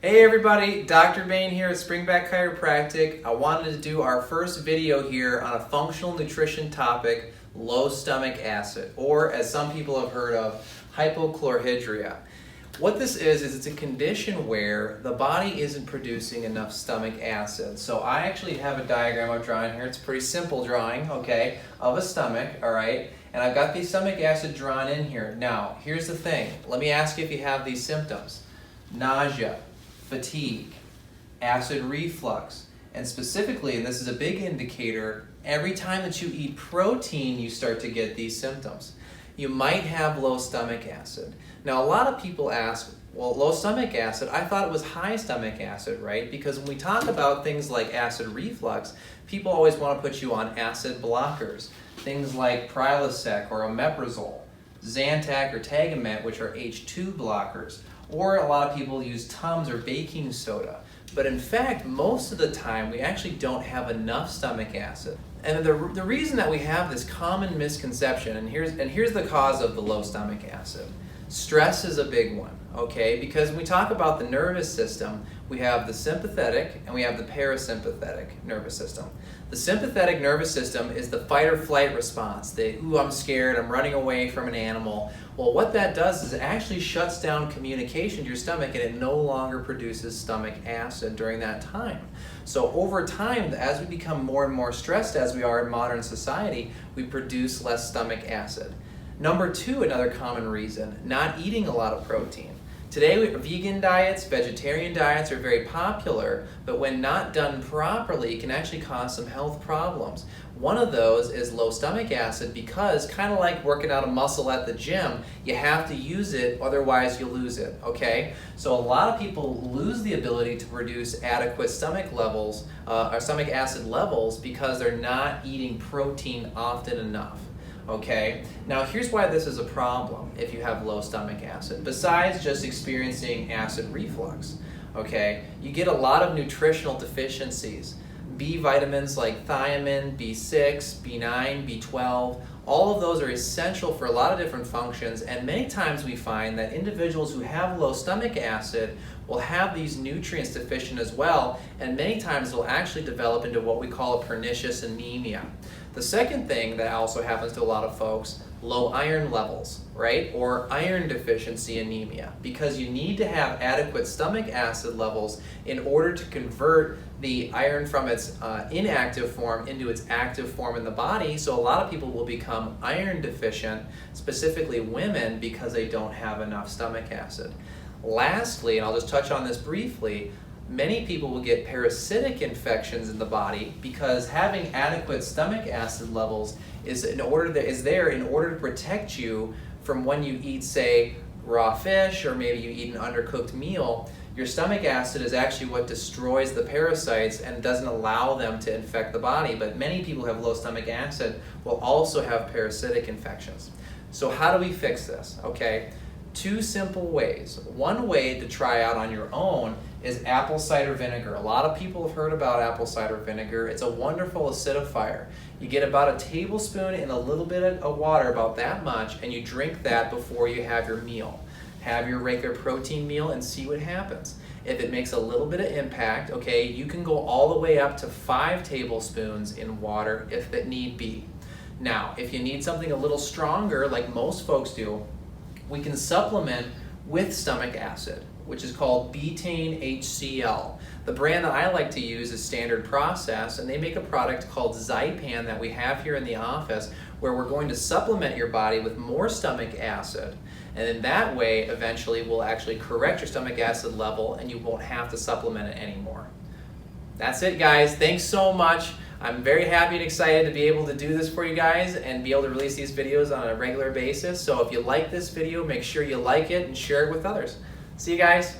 Hey everybody, Dr. Bain here at Springback Chiropractic. I wanted to do our first video here on a functional nutrition topic, low stomach acid, or as some people have heard of, hypochlorhydria. What this is it's a condition where the body isn't producing enough stomach acid. So I actually have a diagram I've drawn here. It's a pretty simple drawing, okay, of a stomach, all right? And I've got the stomach acid drawn in here. Now, here's the thing. Let me ask you if you have these symptoms. Nausea, fatigue, acid reflux, and specifically, and this is a big indicator, every time that you eat protein, you start to get these symptoms. You might have low stomach acid. Now, a lot of people ask, well, low stomach acid, I thought it was high stomach acid, right? Because when we talk about things like acid reflux, people always want to put you on acid blockers. Things like Prilosec or omeprazole, Zantac or Tagamet, which are H2 blockers. Or a lot of people use tums or baking soda. But in fact, most of the time, we actually don't have enough stomach acid. And the reason that we have this common misconception, and here's the cause of the low stomach acid. Stress is a big one, okay? Because when we talk about the nervous system, we have the sympathetic and we have the parasympathetic nervous system. The sympathetic nervous system is the fight or flight response. Ooh, I'm scared, I'm running away from an animal. Well, what that does is it actually shuts down communication to your stomach and it no longer produces stomach acid during that time. So over time, as we become more and more stressed as we are in modern society, we produce less stomach acid. Number two, another common reason, not eating a lot of protein. Today, vegan diets, vegetarian diets are very popular, but when not done properly, it can actually cause some health problems. One of those is low stomach acid because, kind of like working out a muscle at the gym, you have to use it, otherwise you lose it, okay? So a lot of people lose the ability to produce adequate stomach levels, or stomach acid levels, because they're not eating protein often enough. Okay, now here's why this is a problem if you have low stomach acid. Besides just experiencing acid reflux, okay, you get a lot of nutritional deficiencies. B vitamins like thiamine, B6, B9, B12, all of those are essential for a lot of different functions, and many times we find that individuals who have low stomach acid will have these nutrients deficient as well, and many times they'll actually develop into what we call a pernicious anemia. The second thing that also happens to a lot of folks, low iron levels, right? Or iron deficiency anemia, because you need to have adequate stomach acid levels in order to convert the iron from its inactive form into its active form in the body. So a lot of people will become iron deficient, specifically women, because they don't have enough stomach acid. Lastly, and I'll just touch on this briefly, many people will get parasitic infections in the body because having adequate stomach acid levels is there in order to protect you from when you eat, say, raw fish, or maybe you eat an undercooked meal. Your stomach acid is actually what destroys the parasites and doesn't allow them to infect the body. But many people who have low stomach acid will also have parasitic infections. So how do we fix this? Okay, two simple ways. One way to try out on your own is apple cider vinegar. A lot of people have heard about apple cider vinegar. It's a wonderful acidifier. You get about a tablespoon in a little bit of water, about that much, and you drink that before you have your meal. Have your regular protein meal and see what happens. If it makes a little bit of impact, okay, you can go all the way up to 5 tablespoons in water if it need be. Now, if you need something a little stronger, like most folks do, we can supplement with stomach acid, which is called betaine HCl. The brand that I like to use is Standard Process, and they make a product called Zypan that we have here in the office, where we're going to supplement your body with more stomach acid. And in that way, eventually, we'll actually correct your stomach acid level and you won't have to supplement it anymore. That's it, guys. Thanks so much. I'm very happy and excited to be able to do this for you guys and be able to release these videos on a regular basis. So if you like this video, make sure you like it and share it with others. See you guys.